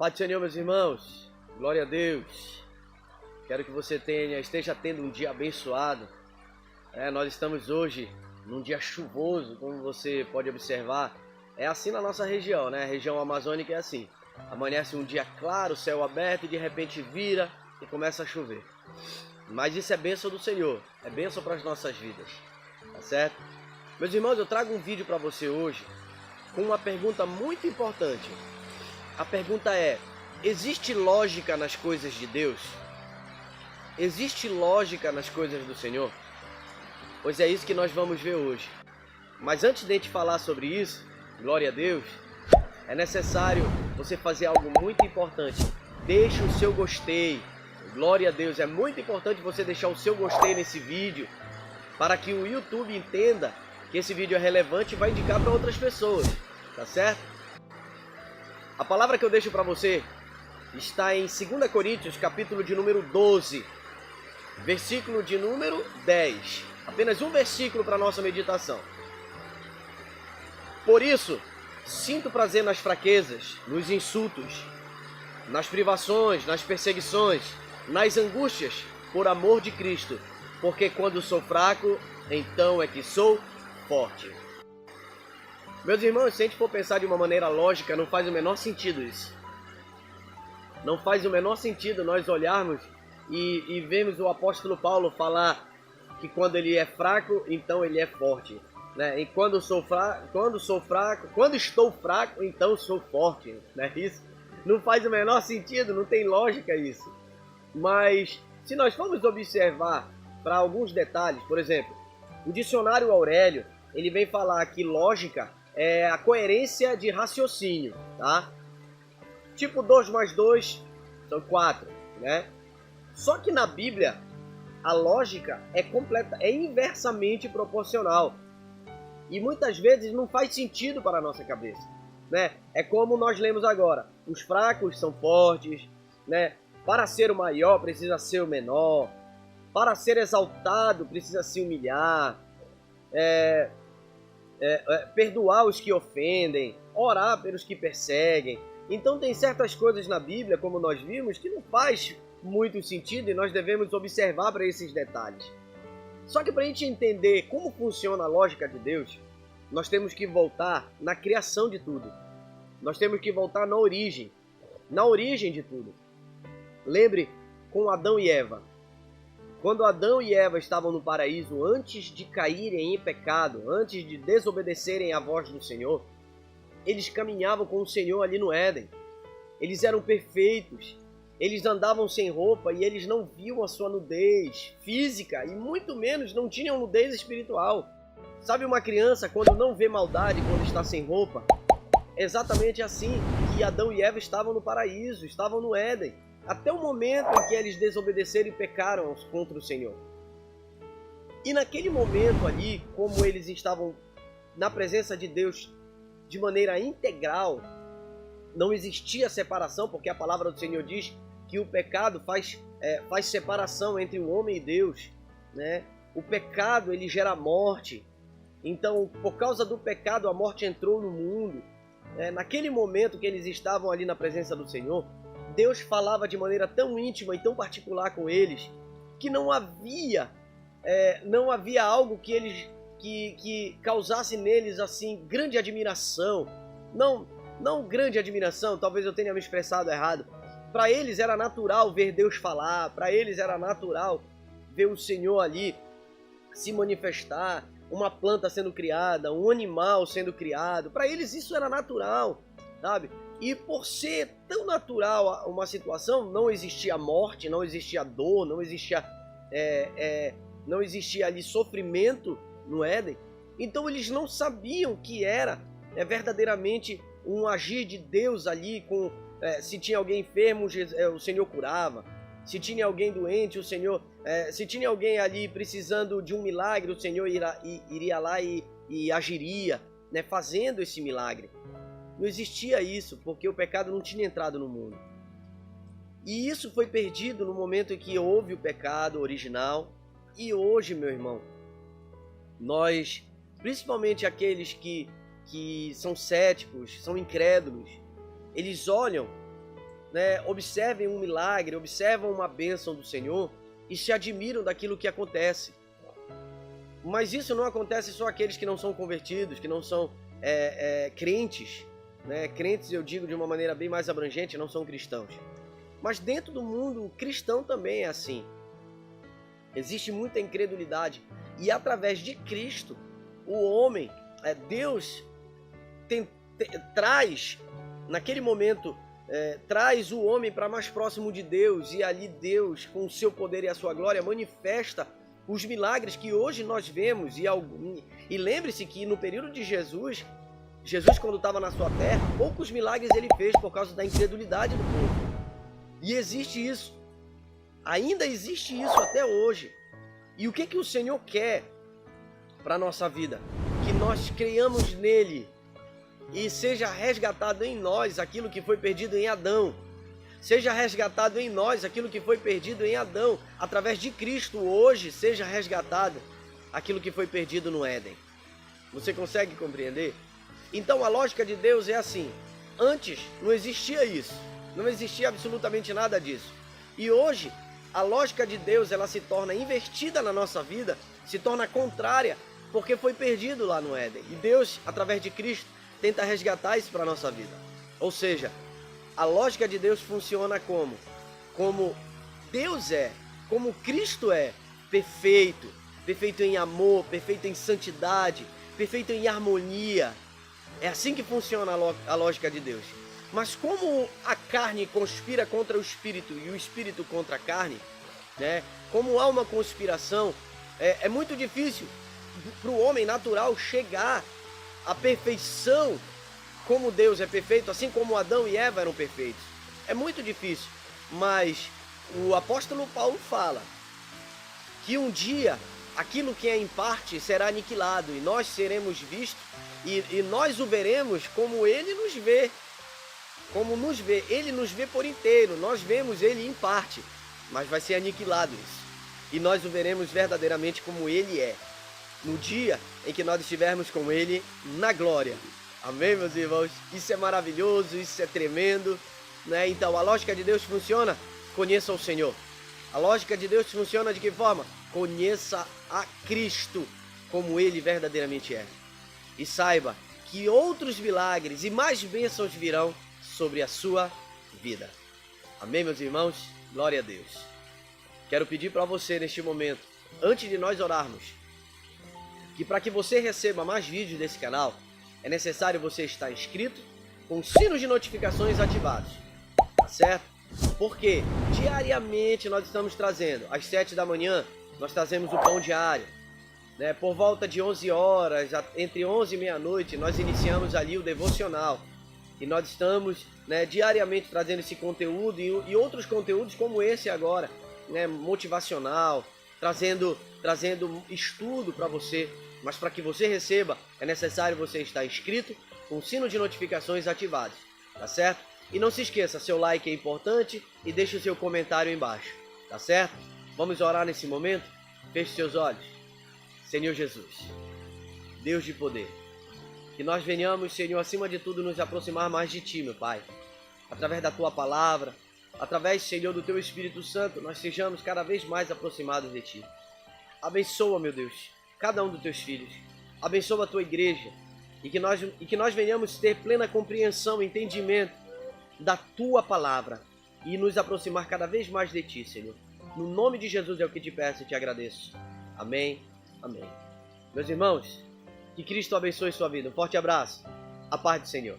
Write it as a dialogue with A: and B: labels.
A: Pai do Senhor, meus irmãos, glória a Deus. Quero que você esteja tendo um dia abençoado. Nós estamos hoje num dia chuvoso, como você pode observar. É assim na nossa região, né? A região amazônica é assim. Amanhece um dia claro, céu aberto e de repente vira e começa a chover. Mas isso é bênção do Senhor, é bênção para as nossas vidas, tá certo? Meus irmãos, eu trago um vídeo para você hoje com uma pergunta muito importante. A pergunta é: existe lógica nas coisas de Deus? Existe lógica nas coisas do Senhor? Pois é isso que nós vamos ver hoje. Mas antes de a gente falar sobre isso, glória a Deus, é necessário você fazer algo muito importante. Deixe o seu gostei. Glória a Deus, é muito importante você deixar o seu gostei nesse vídeo para que o YouTube entenda que esse vídeo é relevante e vai indicar para outras pessoas, tá certo? A palavra que eu deixo para você está em 2 Coríntios, capítulo de número 12, versículo de número 10. Apenas um versículo para a nossa meditação. Por isso, sinto prazer nas fraquezas, nos insultos, nas privações, nas perseguições, nas angústias, por amor de Cristo, porque quando sou fraco, então é que sou forte. Meus irmãos, se a gente for pensar de uma maneira lógica, não faz o menor sentido isso. Não faz o menor sentido nós olharmos e vemos o apóstolo Paulo falar que quando ele é fraco, então ele é forte, né? E quando estou fraco, então sou forte, né? Isso não faz o menor sentido, não tem lógica isso. Mas se nós formos observar para alguns detalhes, por exemplo, o dicionário Aurélio, ele vem falar que lógica é a coerência de raciocínio, tá? Tipo 2 mais 2 são 4, né? Só que na Bíblia, a lógica é inversamente proporcional. E muitas vezes não faz sentido para a nossa cabeça, né? É como nós lemos agora. Os fracos são fortes, né? Para ser o maior precisa ser o menor. Para ser exaltado precisa se humilhar. Perdoar os que ofendem, orar pelos que perseguem. Então tem certas coisas na Bíblia, como nós vimos, que não faz muito sentido e nós devemos observar para esses detalhes. Só que para a gente entender como funciona a lógica de Deus, nós temos que voltar na criação de tudo. Nós temos que voltar na origem de tudo. Lembre com Adão e Eva. Quando Adão e Eva estavam no paraíso, antes de caírem em pecado, antes de desobedecerem à voz do Senhor, eles caminhavam com o Senhor ali no Éden. Eles eram perfeitos, eles andavam sem roupa e eles não viam a sua nudez física e muito menos não tinham nudez espiritual. Sabe uma criança quando não vê maldade quando está sem roupa? É exatamente assim que Adão e Eva estavam no paraíso, estavam no Éden. Até o momento em que eles desobedeceram e pecaram contra o Senhor. E naquele momento ali, como eles estavam na presença de Deus de maneira integral, não existia separação, porque a palavra do Senhor diz que o pecado faz separação entre o homem e Deus, né? O pecado, ele gera morte. Então, por causa do pecado, a morte entrou no mundo. Naquele momento que eles estavam ali na presença do Senhor, Deus falava de maneira tão íntima e tão particular com eles que não havia algo que causasse neles assim grande admiração. Não grande admiração, talvez eu tenha me expressado errado. Para eles era natural ver Deus falar, para eles era natural ver o Senhor ali se manifestar, uma planta sendo criada, um animal sendo criado. Para eles isso era natural, sabe? E por ser tão natural uma situação, não existia morte, não existia dor, não existia ali sofrimento no Éden. Então eles não sabiam que era verdadeiramente um agir de Deus ali. Se tinha alguém enfermo, o Senhor curava. Se tinha alguém doente, o Senhor... se tinha alguém ali precisando de um milagre, o Senhor iria lá e agiria, né, fazendo esse milagre. Não existia isso, porque o pecado não tinha entrado no mundo. E isso foi perdido no momento em que houve o pecado original. E hoje, meu irmão, nós, principalmente aqueles que são céticos, são incrédulos, eles olham né, observem um milagre, observam uma bênção do Senhor e se admiram daquilo que acontece. Mas isso não acontece só àqueles que não são convertidos, que não são crentes, né? Crentes, eu digo de uma maneira bem mais abrangente, não são cristãos. Mas dentro do mundo cristão também é assim. Existe muita incredulidade. E através de Cristo, o homem, Deus traz, naquele momento, traz o homem para mais próximo de Deus. E ali Deus, com o seu poder e a sua glória, manifesta os milagres que hoje nós vemos. E lembre-se que no período de Jesus, quando estava na sua terra, poucos milagres ele fez por causa da incredulidade do povo. E existe isso. Ainda existe isso até hoje. E o que o Senhor quer para a nossa vida? Que nós creiamos nele e seja resgatado em nós aquilo que foi perdido em Adão. Seja resgatado em nós aquilo que foi perdido em Adão. Através de Cristo hoje seja resgatado aquilo que foi perdido no Éden. Você consegue compreender? Então a lógica de Deus é assim. Antes não existia isso. Não existia absolutamente nada disso. E hoje a lógica de Deus ela se torna invertida na nossa vida, se torna contrária, porque foi perdido lá no Éden. E Deus, através de Cristo, tenta resgatar isso para a nossa vida. Ou seja, a lógica de Deus funciona como? Como Deus é, como Cristo é, perfeito, perfeito em amor, perfeito em santidade, perfeito em harmonia. É assim que funciona a lógica de Deus. Mas como a carne conspira contra o espírito e o espírito contra a carne, né? Como há uma conspiração, é muito difícil para o homem natural chegar à perfeição como Deus é perfeito, assim como Adão e Eva eram perfeitos. É muito difícil, mas o apóstolo Paulo fala que um dia aquilo que é em parte será aniquilado e nós seremos vistos e nós o veremos como ele nos vê. Como nos vê, ele nos vê por inteiro, nós vemos ele em parte, mas vai ser aniquilado isso. E nós o veremos verdadeiramente como ele é, no dia em que nós estivermos com ele na glória. Amém, meus irmãos? Isso é maravilhoso, isso é tremendo, né? Então a lógica de Deus funciona, conheça o Senhor. A lógica de Deus funciona de que forma? Conheça a Cristo como ele verdadeiramente é. E saiba que outros milagres e mais bênçãos virão sobre a sua vida. Amém, meus irmãos? Glória a Deus. Quero pedir para você neste momento, antes de nós orarmos, que para que você receba mais vídeos desse canal, é necessário você estar inscrito, com os sinos de notificações ativados, tá certo? Porque diariamente nós estamos trazendo, às 7 da manhã, nós trazemos o pão diário, né? Por volta de 11 horas, entre 11 e meia-noite, nós iniciamos ali o devocional. E nós estamos, né, diariamente trazendo esse conteúdo e outros conteúdos como esse agora, né, motivacional, trazendo estudo para você. Mas para que você receba, é necessário você estar inscrito, com o sino de notificações ativados, tá certo? E não se esqueça, seu like é importante e deixe o seu comentário embaixo, tá certo? Vamos orar nesse momento? Feche seus olhos. Senhor Jesus, Deus de poder, que nós venhamos, Senhor, acima de tudo, nos aproximar mais de Ti, meu Pai. Através da Tua palavra, através, Senhor, do Teu Espírito Santo, nós sejamos cada vez mais aproximados de Ti. Abençoa, meu Deus, cada um dos Teus filhos. Abençoa a Tua igreja. E que nós venhamos ter plena compreensão, entendimento da Tua palavra. E nos aproximar cada vez mais de Ti, Senhor. No nome de Jesus é o que te peço e te agradeço. Amém. Amém. Meus irmãos, que Cristo abençoe sua vida. Um forte abraço. A paz do Senhor.